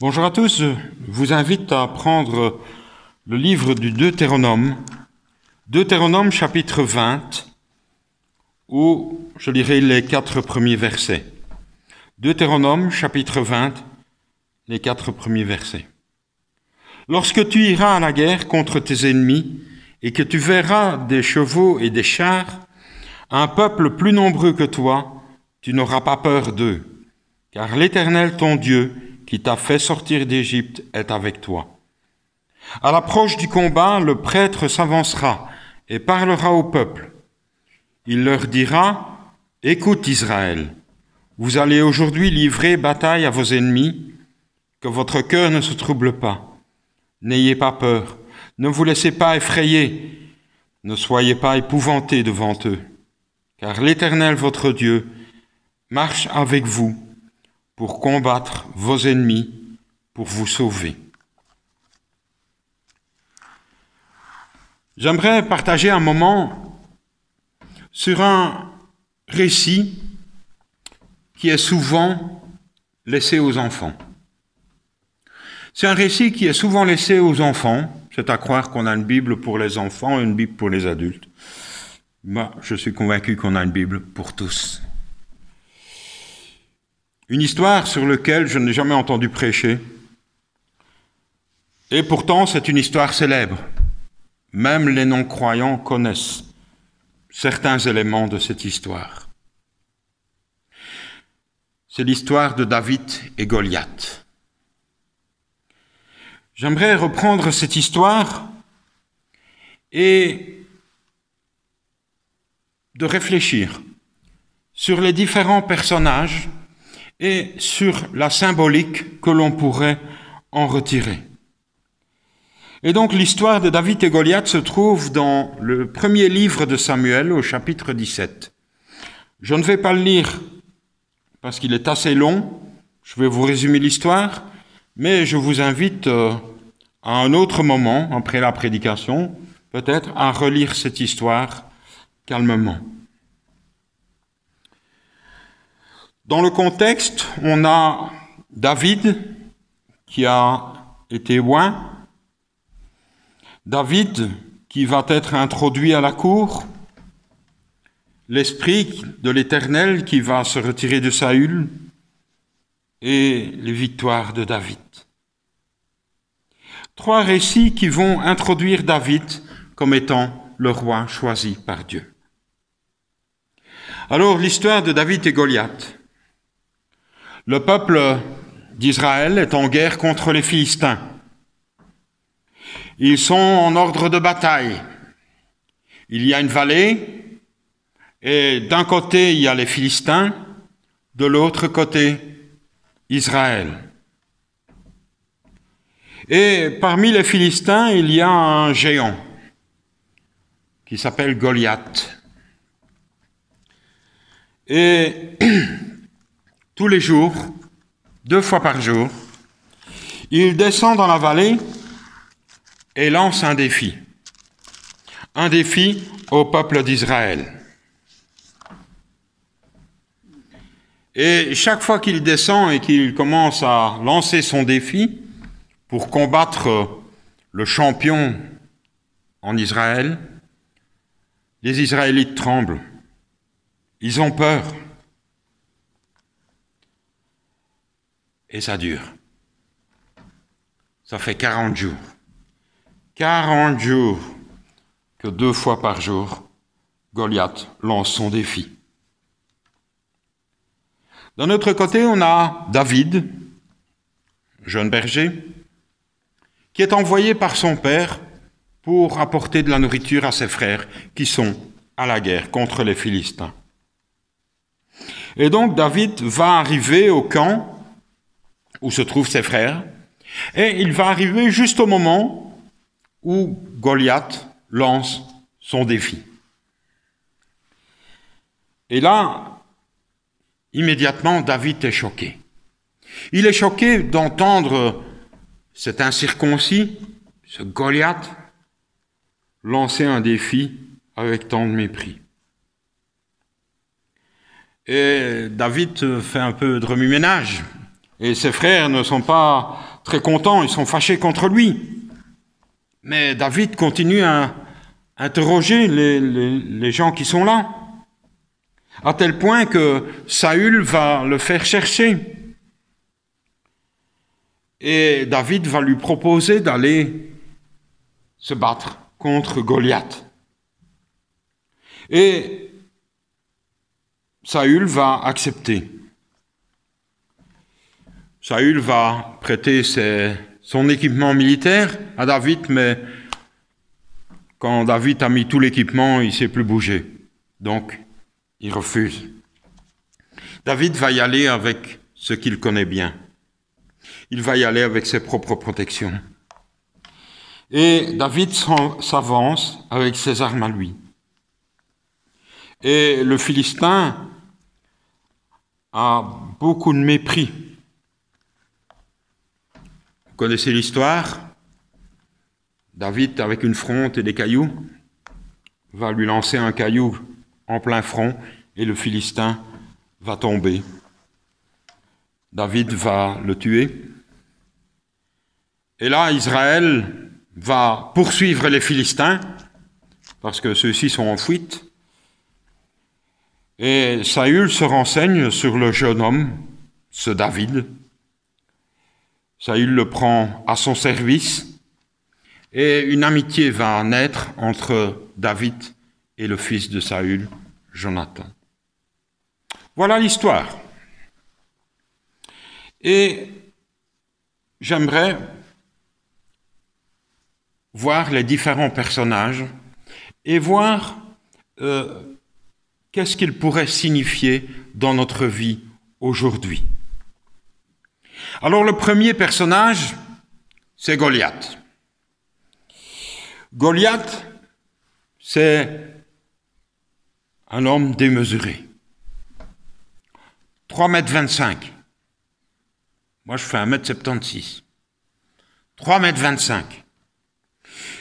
Bonjour à tous, je vous invite à prendre le livre du Deutéronome, Deutéronome chapitre 20, où je lirai les 4 premiers versets. Deutéronome chapitre 20, les 4 premiers versets. Lorsque tu iras à la guerre contre tes ennemis et que tu verras des chevaux et des chars, un peuple plus nombreux que toi, tu n'auras pas peur d'eux, car l'Éternel ton Dieu, qui t'a fait sortir d'Égypte, est avec toi. À l'approche du combat, le prêtre s'avancera et parlera au peuple. Il leur dira, « Écoute Israël, vous allez aujourd'hui livrer bataille à vos ennemis, que votre cœur ne se trouble pas. N'ayez pas peur, ne vous laissez pas effrayer, ne soyez pas épouvantés devant eux, car l'Éternel votre Dieu marche avec vous pour combattre vos ennemis, pour vous sauver. » J'aimerais partager un moment sur un récit qui est souvent laissé aux enfants. C'est un récit qui est souvent laissé aux enfants. C'est à croire qu'on a une Bible pour les enfants et une Bible pour les adultes. Moi, je suis convaincu qu'on a une Bible pour tous. Une histoire sur laquelle je n'ai jamais entendu prêcher. Et pourtant, c'est une histoire célèbre. Même les non-croyants connaissent certains éléments de cette histoire. C'est l'histoire de David et Goliath. J'aimerais reprendre cette histoire et de réfléchir sur les différents personnages et sur la symbolique que l'on pourrait en retirer. Et donc l'histoire de David et Goliath se trouve dans le premier livre de Samuel au chapitre 17. Je ne vais pas le lire parce qu'il est assez long, je vais vous résumer l'histoire, mais je vous invite à un autre moment, après la prédication, peut-être à relire cette histoire calmement. Dans le contexte, on a David qui a été oint, David qui va être introduit à la cour, l'Esprit de l'Éternel qui va se retirer de Saül et les victoires de David. 3 récits qui vont introduire David comme étant le roi choisi par Dieu. Alors, l'histoire de David et Goliath. Le peuple d'Israël est en guerre contre les Philistins. Ils sont en ordre de bataille. Il y a une vallée, et d'un côté, il y a les Philistins, de l'autre côté, Israël. Et parmi les Philistins, il y a un géant qui s'appelle Goliath. Et tous les jours, 2 fois par jour, il descend dans la vallée et lance un défi. Un défi au peuple d'Israël. Et chaque fois qu'il descend et qu'il commence à lancer son défi pour combattre le champion en Israël, les Israélites tremblent. Ils ont peur. Et ça dure. Ça fait 40 jours. 40 jours que 2 fois par jour, Goliath lance son défi. D'un autre côté, on a David, jeune berger, qui est envoyé par son père pour apporter de la nourriture à ses frères qui sont à la guerre contre les Philistins. Et donc David va arriver au camp où se trouvent ses frères, et il va arriver juste au moment où Goliath lance son défi. Et là, immédiatement, David est choqué. Il est choqué d'entendre cet incirconcis, ce Goliath, lancer un défi avec tant de mépris. Et David fait un peu de remue-ménage. Et ses frères ne sont pas très contents, ils sont fâchés contre lui. Mais David continue à interroger les gens qui sont là, à tel point que Saül va le faire chercher. Et David va lui proposer d'aller se battre contre Goliath. Et Saül va accepter. Saül va prêter son équipement militaire à David, mais quand David a mis tout l'équipement, il ne sait plus bouger. Donc, il refuse. David va y aller avec ce qu'il connaît bien. Il va y aller avec ses propres protections. Et David s'avance avec ses armes à lui. Et le Philistin a beaucoup de mépris. Vous connaissez l'histoire? David, avec une fronde et des cailloux, va lui lancer un caillou en plein front et le Philistin va tomber. David va le tuer. Et là, Israël va poursuivre les Philistins parce que ceux-ci sont en fuite. Et Saül se renseigne sur le jeune homme, ce David. Saül le prend à son service et une amitié va naître entre David et le fils de Saül, Jonathan. Voilà l'histoire. Et j'aimerais voir les différents personnages et voir qu'est-ce qu'ils pourraient signifier dans notre vie aujourd'hui. Alors le premier personnage, c'est Goliath. Goliath, c'est un homme démesuré. 3,25 m. Moi, je fais 1,76 m. 3,25 m.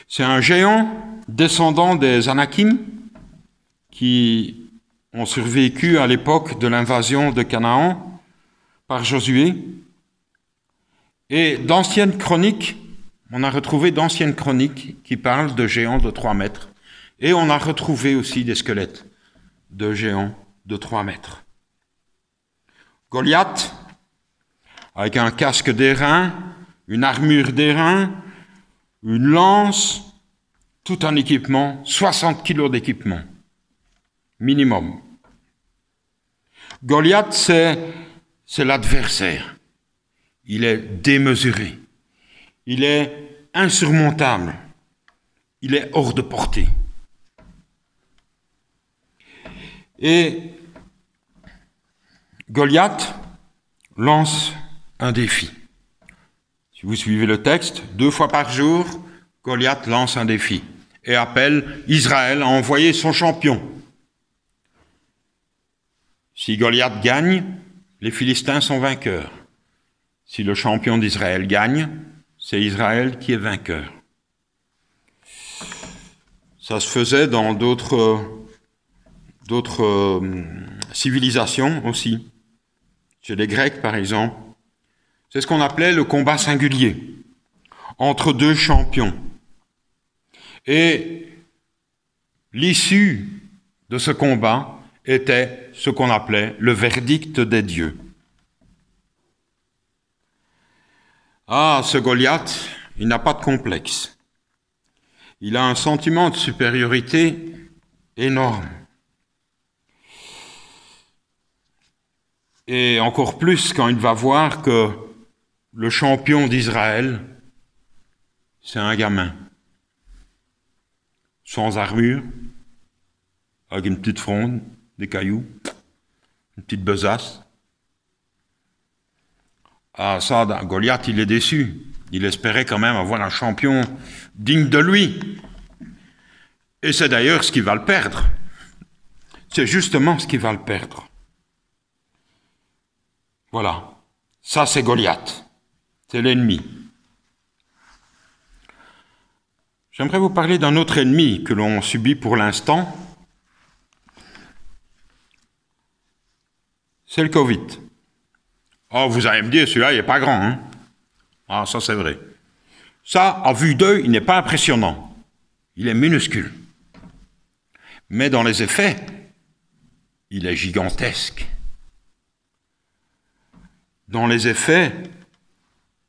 C'est un géant descendant des Anakim qui ont survécu à l'époque de l'invasion de Canaan par Josué. Et d'anciennes chroniques, on a retrouvé d'anciennes chroniques qui parlent de géants de 3 mètres. Et on a retrouvé aussi des squelettes de géants de 3 mètres. Goliath, avec un casque d'airain, une armure d'airain, une lance, tout un équipement, 60 kilos d'équipement, minimum. Goliath, c'est l'adversaire. Il est démesuré. Il est insurmontable. Il est hors de portée. Et Goliath lance un défi. Si vous suivez le texte, 2 fois par jour, Goliath lance un défi et appelle Israël à envoyer son champion. Si Goliath gagne, les Philistins sont vainqueurs. Si le champion d'Israël gagne, c'est Israël qui est vainqueur. Ça se faisait dans d'autres civilisations aussi. Chez les Grecs, par exemple. C'est ce qu'on appelait le combat singulier, entre 2 champions. Et l'issue de ce combat était ce qu'on appelait le verdict des dieux. Ah, ce Goliath, il n'a pas de complexe. Il a un sentiment de supériorité énorme. Et encore plus quand il va voir que le champion d'Israël, c'est un gamin, sans armure, avec une petite fronde, des cailloux, une petite besace. Ah ça, Goliath, il est déçu. Il espérait quand même avoir un champion digne de lui. Et c'est d'ailleurs ce qui va le perdre. C'est justement ce qui va le perdre. Voilà. Ça, c'est Goliath. C'est l'ennemi. J'aimerais vous parler d'un autre ennemi que l'on subit pour l'instant. C'est le Covid. Oh, vous allez me dire, celui-là, il n'est pas grand, hein? Ah, ça, c'est vrai. Ça, à vue d'œil, il n'est pas impressionnant. Il est minuscule. Mais dans les effets, il est gigantesque. Dans les effets,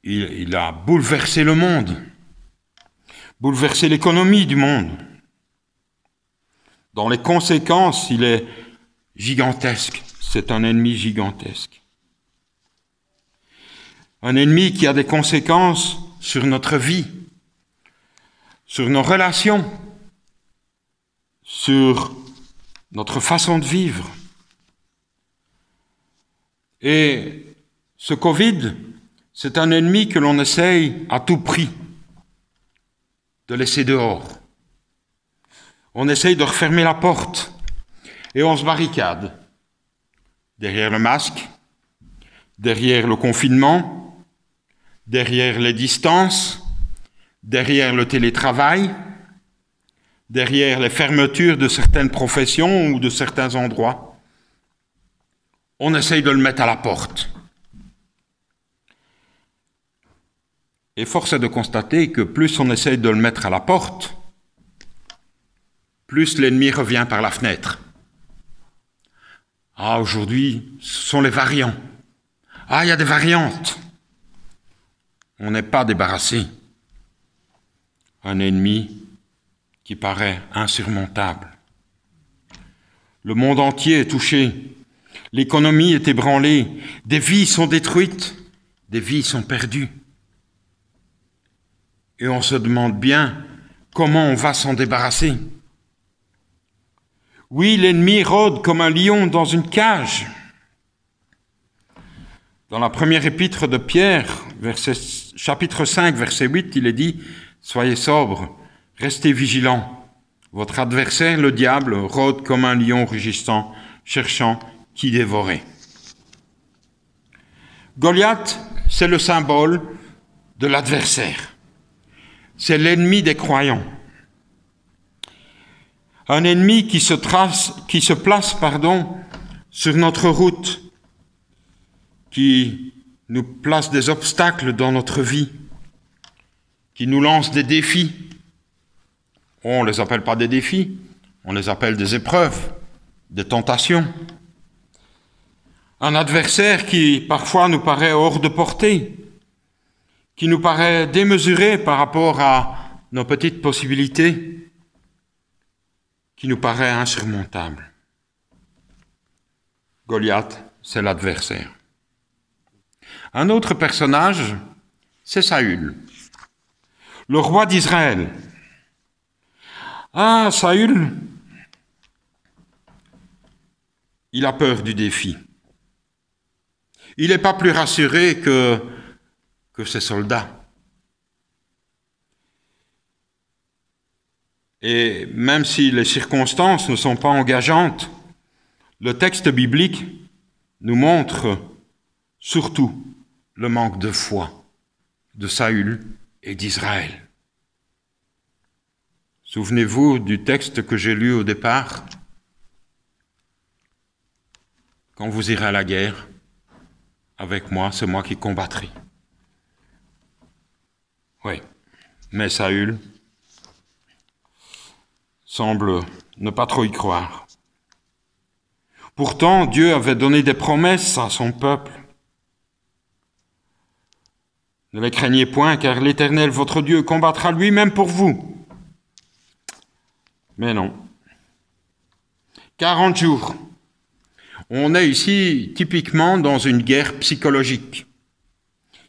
il a bouleversé le monde, bouleversé l'économie du monde. Dans les conséquences, il est gigantesque. C'est un ennemi gigantesque. Un ennemi qui a des conséquences sur notre vie, sur nos relations, sur notre façon de vivre. Et ce Covid, c'est un ennemi que l'on essaye à tout prix de laisser dehors. On essaye de refermer la porte et on se barricade derrière le masque, derrière le confinement, derrière les distances, derrière le télétravail, derrière les fermetures de certaines professions ou de certains endroits. On essaye de le mettre à la porte. Et force est de constater que plus on essaye de le mettre à la porte, plus l'ennemi revient par la fenêtre. Ah, aujourd'hui, ce sont les variants. Ah, il y a des variantes. On n'est pas débarrassé. Un ennemi qui paraît insurmontable. Le monde entier est touché. L'économie est ébranlée. Des vies sont détruites. Des vies sont perdues. Et on se demande bien comment on va s'en débarrasser. Oui, l'ennemi rôde comme un lion dans une cage. Dans la première épître de Pierre, chapitre 5, verset 8, il est dit « Soyez sobres, restez vigilants. Votre adversaire, le diable, rôde comme un lion rugissant, cherchant qui dévorer. » Goliath, c'est le symbole de l'adversaire. C'est l'ennemi des croyants. Un ennemi qui se place sur notre route, qui nous place des obstacles dans notre vie, qui nous lance des défis. On ne les appelle pas des défis, on les appelle des épreuves, des tentations. Un adversaire qui parfois nous paraît hors de portée, qui nous paraît démesuré par rapport à nos petites possibilités, qui nous paraît insurmontable. Goliath, c'est l'adversaire. Un autre personnage, c'est Saül, le roi d'Israël. Ah, Saül, il a peur du défi. Il n'est pas plus rassuré que ses soldats. Et même si les circonstances ne sont pas engageantes, le texte biblique nous montre surtout le manque de foi de Saül et d'Israël. Souvenez-vous du texte que j'ai lu au départ. Quand vous irez à la guerre, avec moi, c'est moi qui combattrai. Oui, mais Saül semble ne pas trop y croire. Pourtant, Dieu avait donné des promesses à son peuple. Ne les craignez point, car l'Éternel, votre Dieu, combattra lui-même pour vous. Mais non. 40 jours. On est ici typiquement dans une guerre psychologique.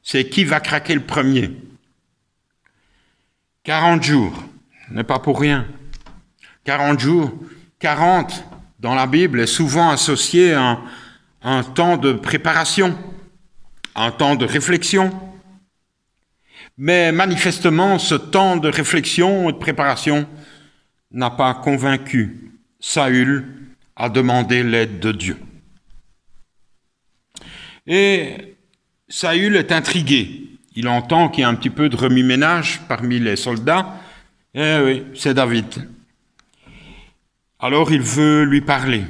C'est qui va craquer le premier. 40 jours, n'est pas pour rien. 40 jours, 40 dans la Bible est souvent associé à un temps de préparation, un temps de réflexion. Mais manifestement, ce temps de réflexion et de préparation n'a pas convaincu Saül à demander l'aide de Dieu. Et Saül est intrigué. Il entend qu'il y a un petit peu de remue-ménage parmi les soldats. Eh oui, c'est David. Alors il veut lui parler.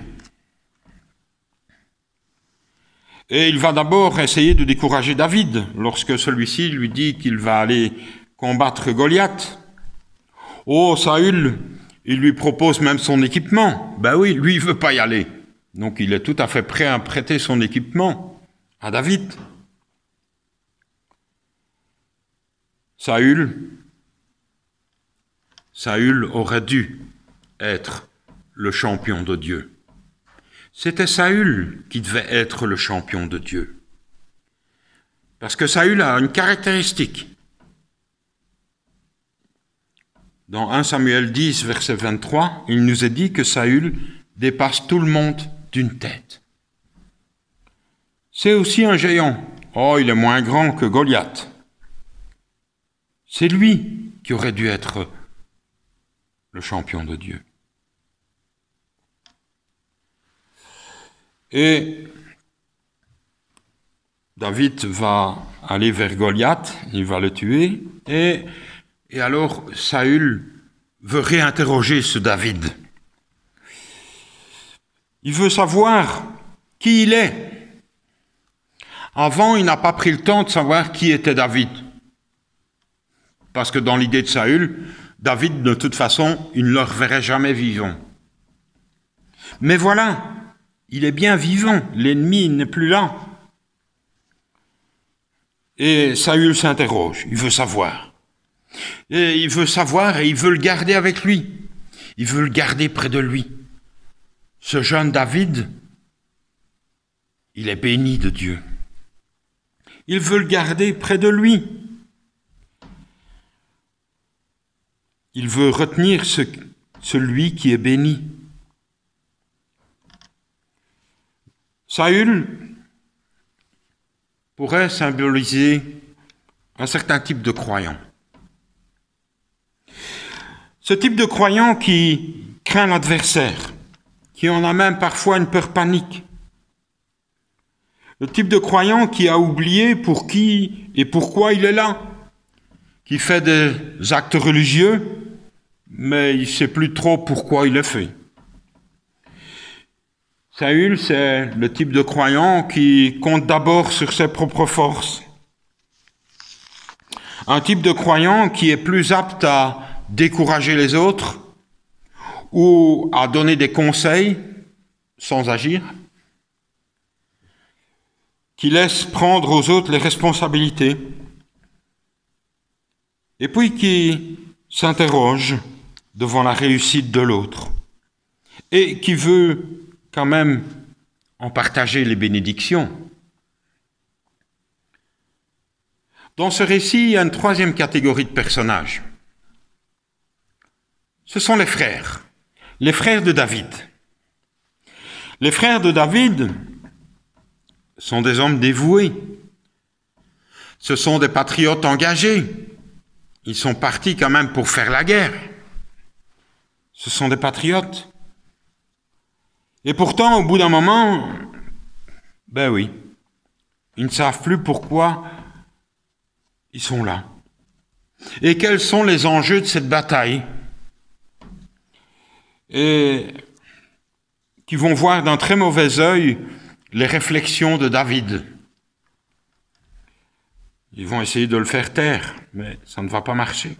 Et il va d'abord essayer de décourager David lorsque celui-ci lui dit qu'il va aller combattre Goliath. Oh, Saül, il lui propose même son équipement. Ben oui, lui, il veut pas y aller. Donc il est tout à fait prêt à prêter son équipement à David. Saül aurait dû être le champion de Dieu. C'était Saül qui devait être le champion de Dieu. Parce que Saül a une caractéristique. Dans 1 Samuel 10, verset 23, il nous est dit que Saül dépasse tout le monde d'une tête. C'est aussi un géant. Oh, il est moins grand que Goliath. C'est lui qui aurait dû être le champion de Dieu. Et David va aller vers Goliath, il va le tuer, et alors Saül veut réinterroger ce David. Il veut savoir qui il est. Avant, il n'a pas pris le temps de savoir qui était David. Parce que dans l'idée de Saül, David, de toute façon, il ne le reverrait jamais vivant. Mais voilà, il est bien vivant, l'ennemi n'est plus là. Et Saül s'interroge, il veut savoir. Et il veut savoir et il veut le garder avec lui. Il veut le garder près de lui. Ce jeune David, il est béni de Dieu. Il veut le garder près de lui. Il veut retenir celui qui est béni. Saül pourrait symboliser un certain type de croyant. Ce type de croyant qui craint l'adversaire, qui en a même parfois une peur panique. Le type de croyant qui a oublié pour qui et pourquoi il est là, qui fait des actes religieux, mais il ne sait plus trop pourquoi il les fait. Saül, c'est le type de croyant qui compte d'abord sur ses propres forces. Un type de croyant qui est plus apte à décourager les autres ou à donner des conseils sans agir, qui laisse prendre aux autres les responsabilités, et puis qui s'interroge devant la réussite de l'autre, et qui veut quand même en partager les bénédictions. Dans ce récit, il y a une troisième catégorie de personnages. Ce sont les frères de David. Les frères de David sont des hommes dévoués. Ce sont des patriotes engagés. Ils sont partis quand même pour faire la guerre. Ce sont des patriotes. Et pourtant, au bout d'un moment, ben oui, ils ne savent plus pourquoi ils sont là. Et quels sont les enjeux de cette bataille? Et qui vont voir d'un très mauvais œil les réflexions de David. Ils vont essayer de le faire taire, mais ça ne va pas marcher.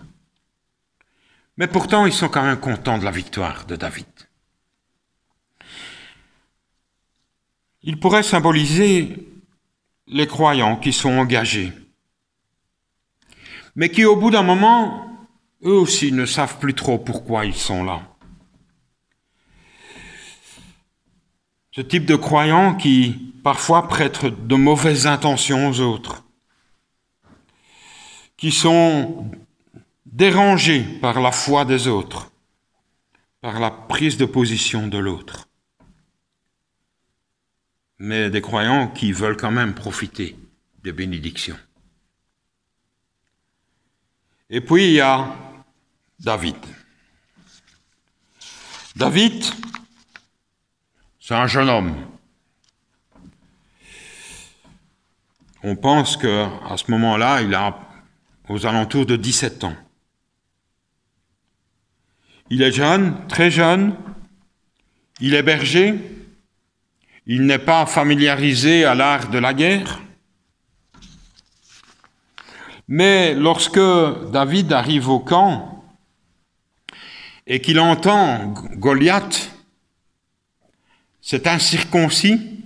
Mais pourtant, ils sont quand même contents de la victoire de David. Il pourrait symboliser les croyants qui sont engagés, mais qui, au bout d'un moment, eux aussi ne savent plus trop pourquoi ils sont là. Ce type de croyants qui, parfois, prêtent de mauvaises intentions aux autres, qui sont dérangés par la foi des autres, par la prise de position de l'autre. Mais des croyants qui veulent quand même profiter des bénédictions. Et puis il y a David. David, c'est un jeune homme. On pense qu'à ce moment-là, il a aux alentours de 17 ans. Il est jeune, très jeune, il est berger, il n'est pas familiarisé à l'art de la guerre. Mais lorsque David arrive au camp et qu'il entend Goliath, cet incirconcis,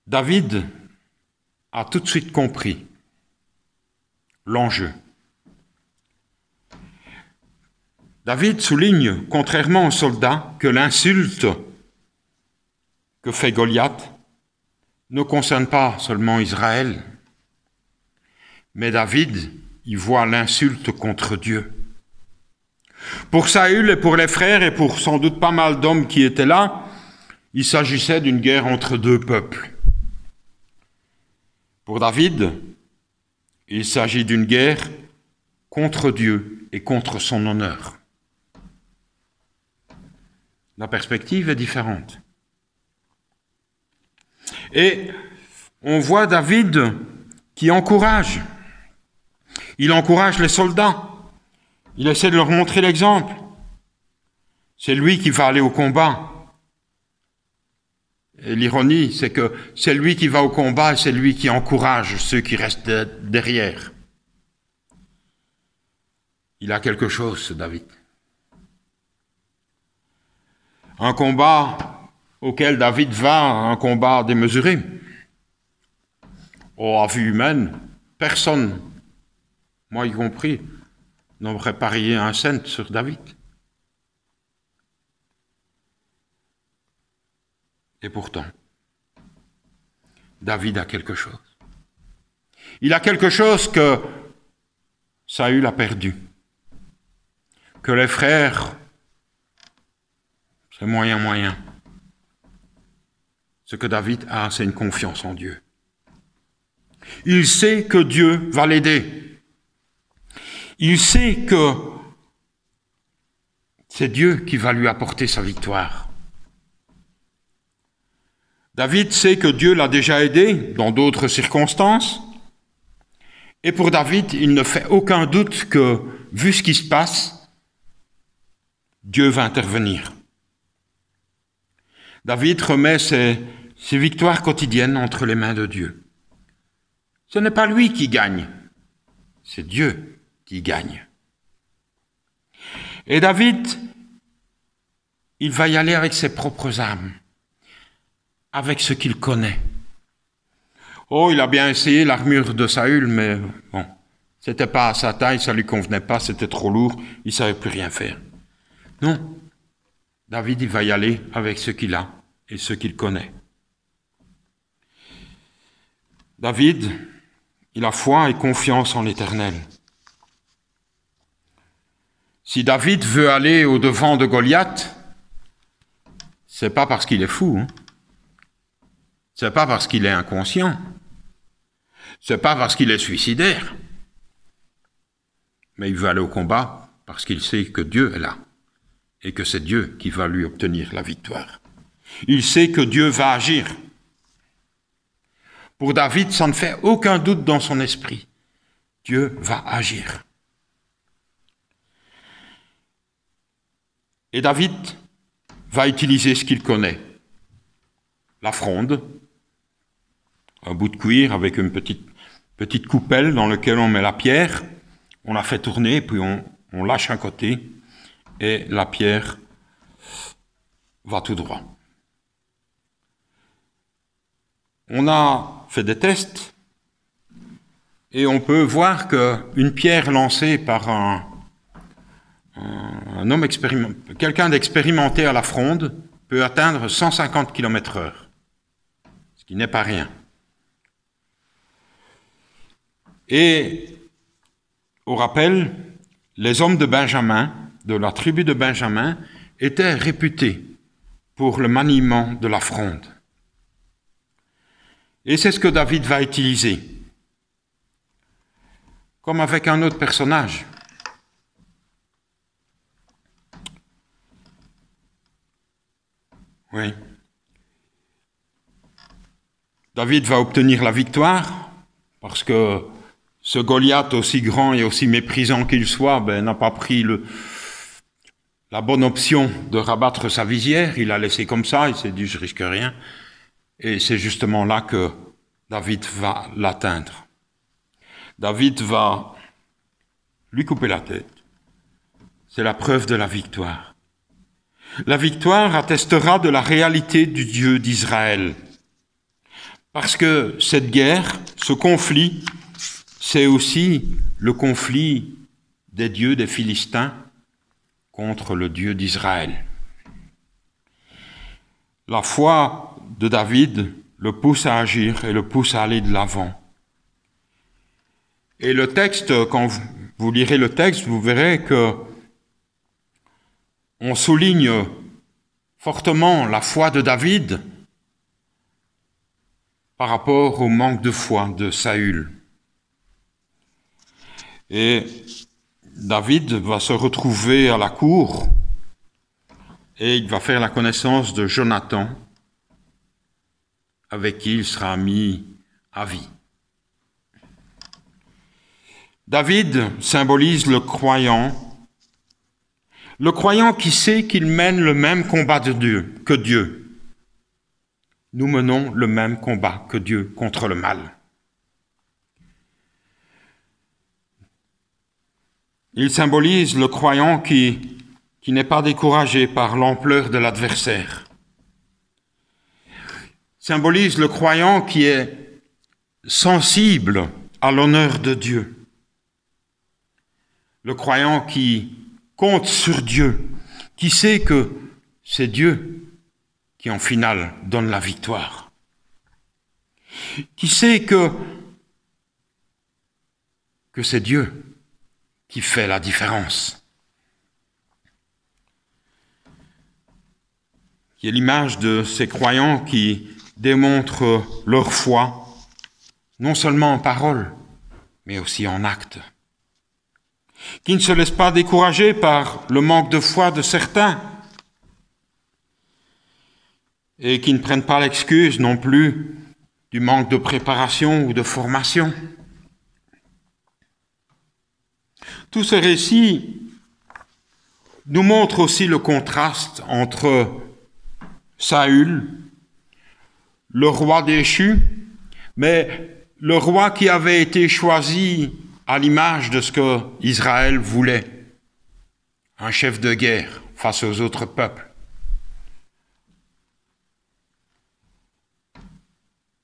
David a tout de suite compris l'enjeu. David souligne, contrairement aux soldats, que l'insulte que fait Goliath ne concerne pas seulement Israël, mais David y voit l'insulte contre Dieu. Pour Saül et pour les frères et pour sans doute pas mal d'hommes qui étaient là, il s'agissait d'une guerre entre deux peuples. Pour David, il s'agit d'une guerre contre Dieu et contre son honneur. La perspective est différente. Et on voit David qui encourage. Il encourage les soldats. Il essaie de leur montrer l'exemple. C'est lui qui va aller au combat. Et l'ironie, c'est que c'est lui qui va au combat et c'est lui qui encourage ceux qui restent derrière. Il a quelque chose, ce David. Un combat auquel David va, un combat démesuré. À vue humaine, personne, moi y compris, n'aurait parié un cent sur David. Et pourtant, David a quelque chose. Il a quelque chose que Saül a perdu, que les frères, c'est moyen. Ce que David a, c'est une confiance en Dieu. Il sait que Dieu va l'aider. Il sait que c'est Dieu qui va lui apporter sa victoire. David sait que Dieu l'a déjà aidé dans d'autres circonstances. Et pour David, il ne fait aucun doute que, vu ce qui se passe, Dieu va intervenir. David remet ses victoires quotidiennes entre les mains de Dieu. Ce n'est pas lui qui gagne, c'est Dieu qui gagne. Et David, il va y aller avec ses propres armes, avec ce qu'il connaît. Oh, il a bien essayé l'armure de Saül, mais bon, c'était pas à sa taille, ça lui convenait pas, c'était trop lourd, il savait plus rien faire. Non, David, il va y aller avec ce qu'il a et ce qu'il connaît. David, il a foi et confiance en l'Éternel. Si David veut aller au-devant de Goliath, c'est pas parce qu'il est fou, hein. C'est pas parce qu'il est inconscient. C'est pas parce qu'il est suicidaire. mais il veut aller au combat parce qu'il sait que Dieu est là et que c'est Dieu qui va lui obtenir la victoire. Il sait que Dieu va agir. Pour David, ça ne fait aucun doute dans son esprit. Dieu va agir. Et David va utiliser ce qu'il connaît. La fronde, un bout de cuir avec une petite coupelle dans laquelle on met la pierre, on la fait tourner, puis on lâche un côté, et la pierre va tout droit. On a fait des tests, et on peut voir qu'une pierre lancée par un homme quelqu'un d'expérimenté à la fronde peut atteindre 150 km/h, ce qui n'est pas rien. Et au rappel, les hommes de Benjamin, de la tribu de Benjamin, étaient réputés pour le maniement de la fronde. Et c'est ce que David va utiliser, comme avec un autre personnage. Oui. David va obtenir la victoire, parce que ce Goliath, aussi grand et aussi méprisant qu'il soit, n'a pas pris la bonne option de rabattre sa visière. Il l'a laissé comme ça, il s'est dit « je risque rien ». Et c'est justement là que David va l'atteindre. David va lui couper la tête. C'est la preuve de la victoire. La victoire attestera de la réalité du Dieu d'Israël. Parce que cette guerre, ce conflit, c'est aussi le conflit des dieux des Philistins contre le Dieu d'Israël. La foi de David le pousse à agir et le pousse à aller de l'avant. Et le texte, quand vous lirez le texte, vous verrez que on souligne fortement la foi de David par rapport au manque de foi de Saül. Et David va se retrouver à la cour et il va faire la connaissance de Jonathan, avec qui il sera mis à vie. David symbolise le croyant qui sait qu'il mène le même combat de Dieu que Dieu. Nous menons le même combat que Dieu contre le mal. Il symbolise le croyant qui n'est pas découragé par l'ampleur de l'adversaire. Symbolise le croyant qui est sensible à l'honneur de Dieu. Le croyant qui compte sur Dieu, qui sait que c'est Dieu qui en finale donne la victoire. Qui sait que c'est Dieu qui fait la différence. Qui est l'image de ces croyants qui démontrent leur foi, non seulement en parole, mais aussi en acte. Qui ne se laissent pas décourager par le manque de foi de certains, et qui ne prennent pas l'excuse non plus du manque de préparation ou de formation. Tous ces récits nous montrent aussi le contraste entre Saül, le roi déchu, mais le roi qui avait été choisi à l'image de ce que Israël voulait, un chef de guerre face aux autres peuples.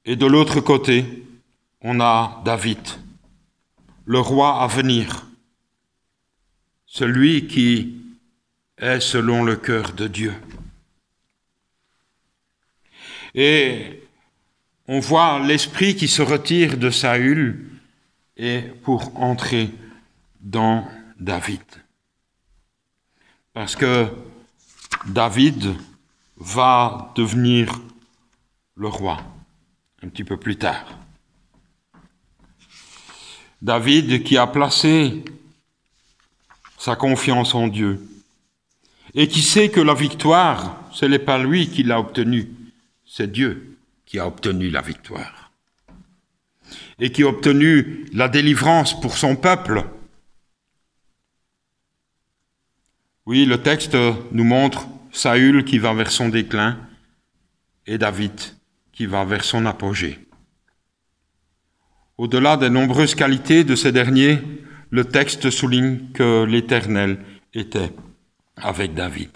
Et de l'autre côté, on a David, le roi à venir, celui qui est selon le cœur de Dieu. Et on voit l'esprit qui se retire de Saül et pour entrer dans David. Parce que David va devenir le roi un petit peu plus tard. David qui a placé sa confiance en Dieu, et qui sait que la victoire, ce n'est pas lui qui l'a obtenue, c'est Dieu qui a obtenu la victoire, et qui a obtenu la délivrance pour son peuple. Oui, le texte nous montre Saül qui va vers son déclin et David qui va vers son apogée. Au-delà des nombreuses qualités de ces derniers, le texte souligne que l'Éternel était avec David.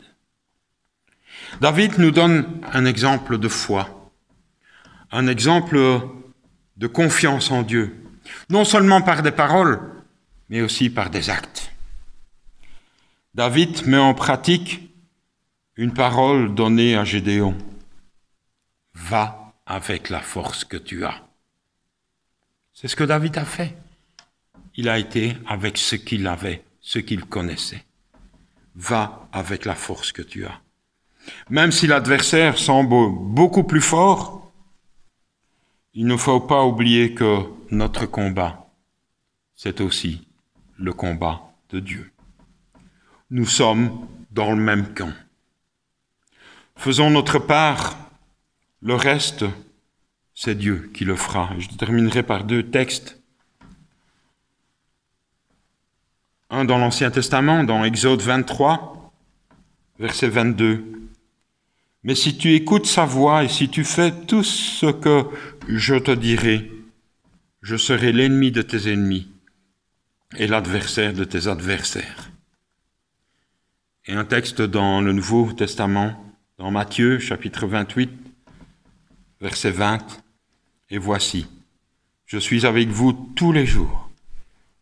David nous donne un exemple de foi, un exemple de confiance en Dieu, non seulement par des paroles, mais aussi par des actes. David met en pratique une parole donnée à Gédéon. Va avec la force que tu as. C'est ce que David a fait. Il a été avec ce qu'il avait, ce qu'il connaissait. Va avec la force que tu as. Même si l'adversaire semble beaucoup plus fort, il ne faut pas oublier que notre combat, c'est aussi le combat de Dieu. Nous sommes dans le même camp. Faisons notre part, le reste, c'est Dieu qui le fera. Je terminerai par 2 textes. Un dans l'Ancien Testament, dans Exode 23, verset 22. « Mais si tu écoutes sa voix et si tu fais tout ce que je te dirai, je serai l'ennemi de tes ennemis et l'adversaire de tes adversaires. » Et un texte dans le Nouveau Testament, dans Matthieu, chapitre 28, verset 20. « Et voici, je suis avec vous tous les jours,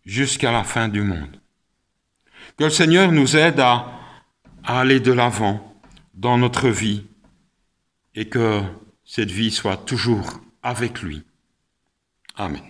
jusqu'à la fin du monde. » Que le Seigneur nous aide à aller de l'avant dans notre vie et que cette vie soit toujours avec lui. Amen.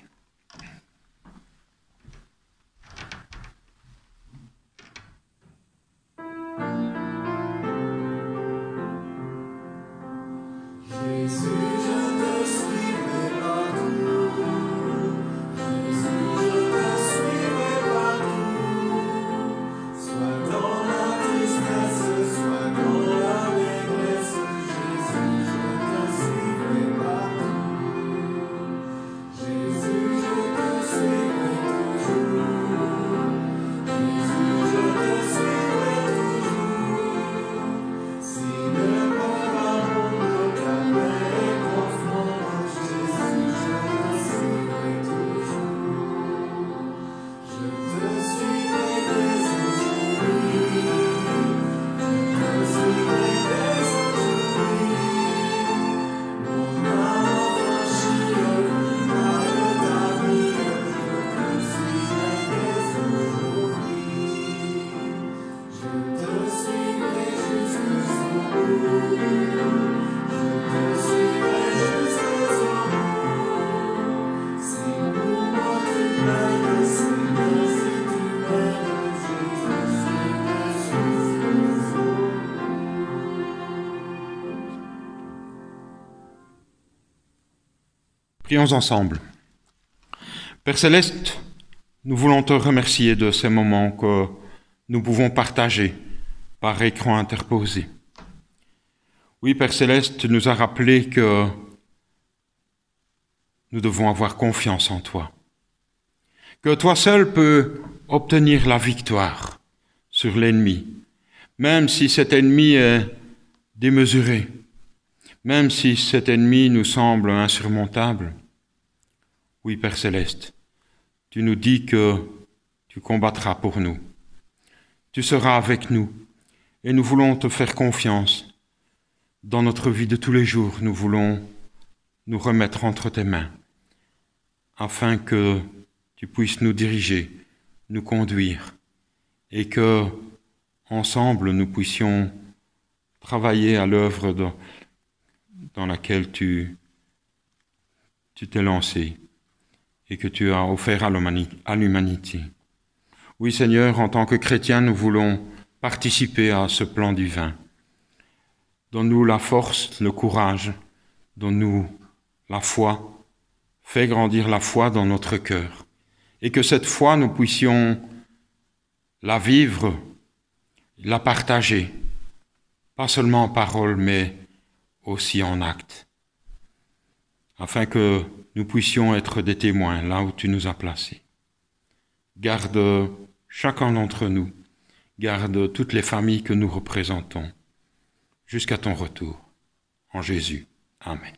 Prions ensemble. Père Céleste, nous voulons te remercier de ces moments que nous pouvons partager par écran interposé. Oui, Père Céleste, tu nous as rappelé que nous devons avoir confiance en toi, que toi seul peux obtenir la victoire sur l'ennemi, même si cet ennemi est démesuré, même si cet ennemi nous semble insurmontable. Oui, Père Céleste, tu nous dis que tu combattras pour nous. Tu seras avec nous et nous voulons te faire confiance. Dans notre vie de tous les jours, nous voulons nous remettre entre tes mains afin que tu puisses nous diriger, nous conduire et que, ensemble, nous puissions travailler à l'œuvre dans laquelle tu t'es lancé et que tu as offert à l'humanité. Oui, Seigneur, en tant que chrétiens, nous voulons participer à ce plan divin. Donne-nous la force, le courage, donne-nous la foi, fais grandir la foi dans notre cœur et que cette foi, nous puissions la vivre, la partager, pas seulement en parole, mais aussi en acte, afin que nous puissions être des témoins là où tu nous as placés. Garde chacun d'entre nous, garde toutes les familles que nous représentons, jusqu'à ton retour. En Jésus. Amen.